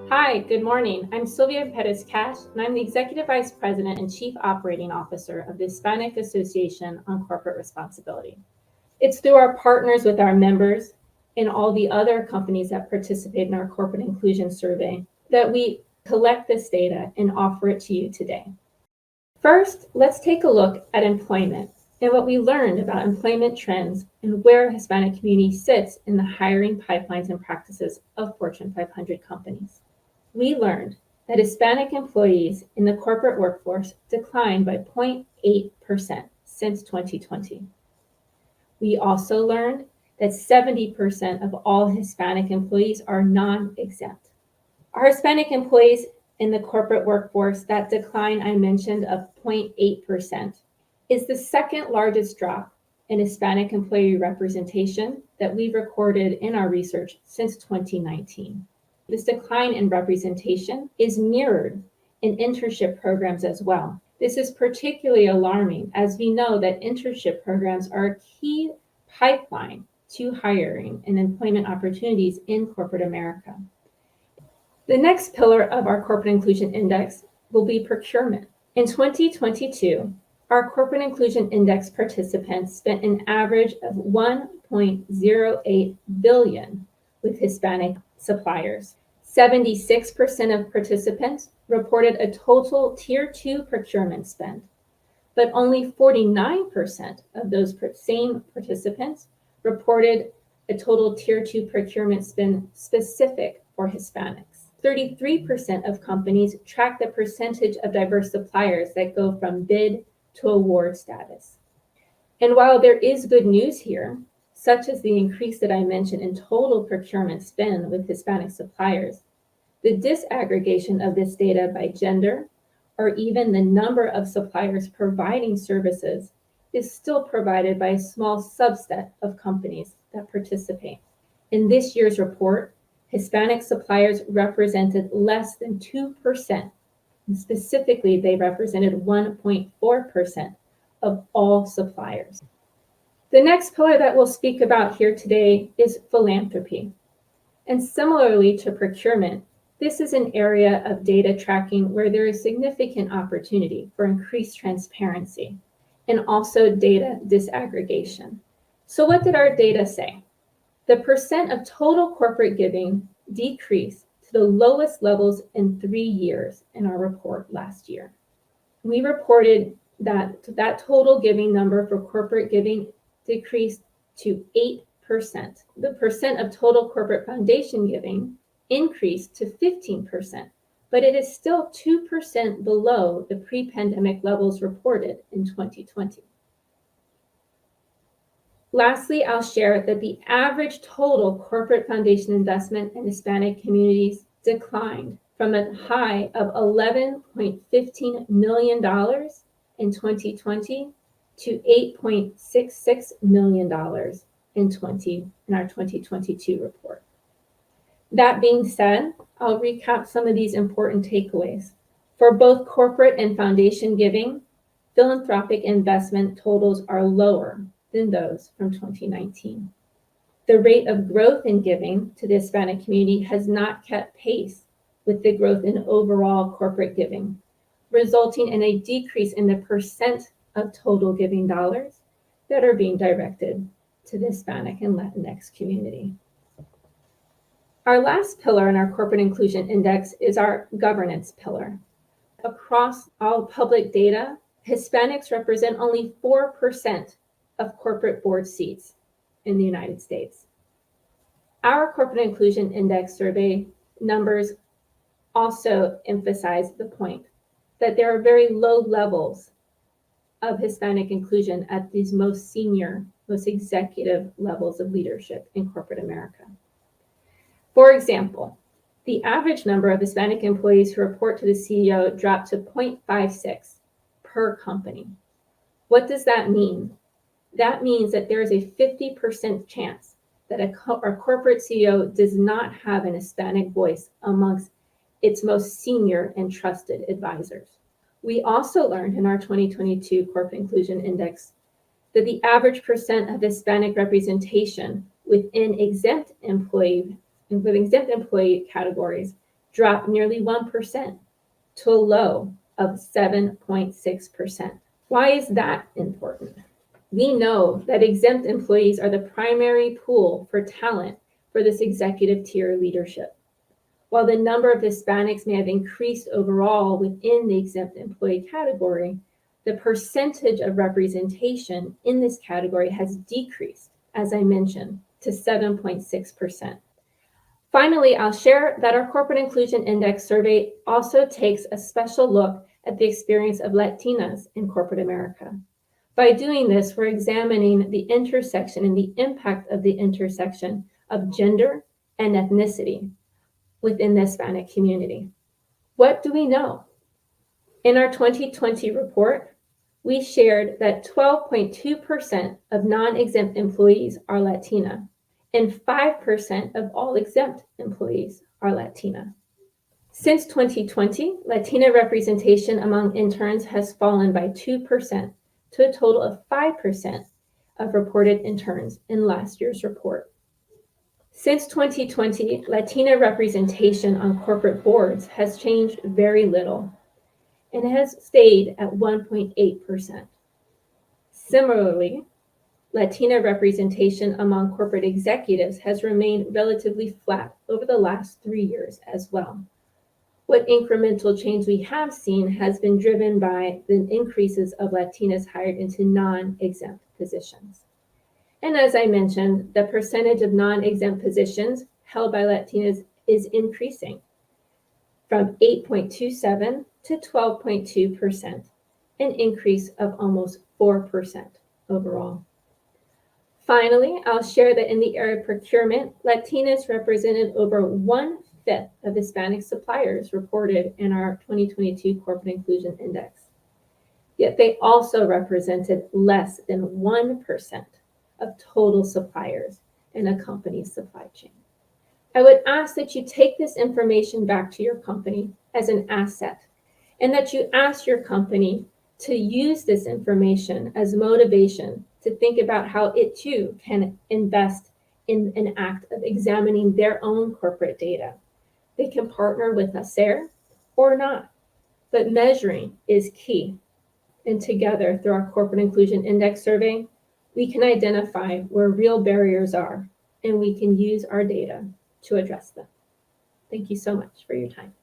Hi, good morning. I'm Sylvia Perez, and I'm the Executive Vice President and Chief Operating Officer of the Hispanic Association on Corporate Responsibility. It's through our partners with our members and all the other companies that participate in our corporate inclusion survey that we collect this data and offer it to you today. First, let's take a look at employment and what we learned about employment trends and where Hispanic community sits in the hiring pipelines and practices of Fortune 500 companies. We learned that Hispanic employees in the corporate workforce declined by 0.8% since 2020. We also learned that 70% of all Hispanic employees are non-exempt. Our Hispanic employees in the corporate workforce, that decline I mentioned of 0.8%, is the second largest drop in Hispanic employee representation that we've recorded in our research since 2019. This decline in representation is mirrored in internship programs as well. This is particularly alarming as we know that internship programs are a key pipeline to hiring and employment opportunities in corporate America. The next pillar of our Corporate Inclusion Index will be procurement. In 2022, our Corporate Inclusion Index participants spent an average of $1.08 billion with Hispanic suppliers. 76% of participants reported a total Tier 2 procurement spend, but only 49% of those same participants reported a total Tier 2 procurement spend specific for Hispanics. 33% of companies track the percentage of diverse suppliers that go from bid to award status. And while there is good news here, such as the increase that I mentioned in total procurement spend with Hispanic suppliers, the disaggregation of this data by gender or even the number of suppliers providing services is still provided by a small subset of companies that participate. In this year's report, Hispanic suppliers represented less than 2%. And specifically, they represented 1.4% of all suppliers. The next pillar that we'll speak about here today is philanthropy. And similarly to procurement, this is an area of data tracking where there is significant opportunity for increased transparency and also data disaggregation. So what did our data say? The percent of total corporate giving decreased to the lowest levels in 3 years in our report last year. We reported that total giving number for corporate giving decreased to 8%. The percent of total corporate foundation giving increased to 15%, but it is still 2% below the pre-pandemic levels reported in 2020. Lastly, I'll share that the average total corporate foundation investment in Hispanic communities declined from a high of $11.15 million in 2020 to $8.66 million in our 2022 report. That being said, I'll recap some of these important takeaways. For both corporate and foundation giving, philanthropic investment totals are lower than those from 2019. The rate of growth in giving to the Hispanic community has not kept pace with the growth in overall corporate giving, resulting in a decrease in the percent of total giving dollars that are being directed to the Hispanic and Latinx community. Our last pillar in our Corporate Inclusion Index is our governance pillar. Across all public data, Hispanics represent only 4% of corporate board seats in the United States. Our Corporate Inclusion Index survey numbers also emphasize the point that there are very low levels of Hispanic inclusion at these most senior, most executive levels of leadership in corporate America. For example, the average number of Hispanic employees who report to the CEO dropped to 0.56 per company. What does that mean? That means that there is a 50% chance that our corporate CEO does not have an Hispanic voice amongst its most senior and trusted advisors. We also learned in our 2022 Corporate Inclusion Index that the average percent of Hispanic representation within exempt employee categories dropped nearly 1% to a low of 7.6%. Why is that important? We know that exempt employees are the primary pool for talent for this executive tier leadership. While the number of Hispanics may have increased overall within the exempt employee category, the percentage of representation in this category has decreased, as I mentioned, to 7.6%. Finally, I'll share that our Corporate Inclusion Index survey also takes a special look at the experience of Latinas in corporate America. By doing this, we're examining the intersection and the impact of the intersection of gender and ethnicity within the Hispanic community. What do we know? In our 2020 report, we shared that 12.2% of non-exempt employees are Latina, and 5% of all exempt employees are Latina. Since 2020, Latina representation among interns has fallen by 2% to a total of 5% of reported interns in last year's report. Since 2020, Latina representation on corporate boards has changed very little and has stayed at 1.8%. Similarly, Latina representation among corporate executives has remained relatively flat over the last 3 years as well. What incremental change we have seen has been driven by the increases of Latinas hired into non-exempt positions. And as I mentioned, the percentage of non-exempt positions held by Latinas is increasing from 8.27 to 12.2%, an increase of almost 4% overall. Finally, I'll share that in the area of procurement, Latinas represented over 1/5 of Hispanic suppliers reported in our 2022 Corporate Inclusion Index. Yet they also represented less than 1% of total suppliers in a company's supply chain. I would ask that you take this information back to your company as an asset, and that you ask your company to use this information as motivation to think about how it too can invest in an act of examining their own corporate data. They can partner with HACR or not, but measuring is key. And together, through our Corporate Inclusion Index survey, we can identify where real barriers are, and we can use our data to address them. Thank you so much for your time.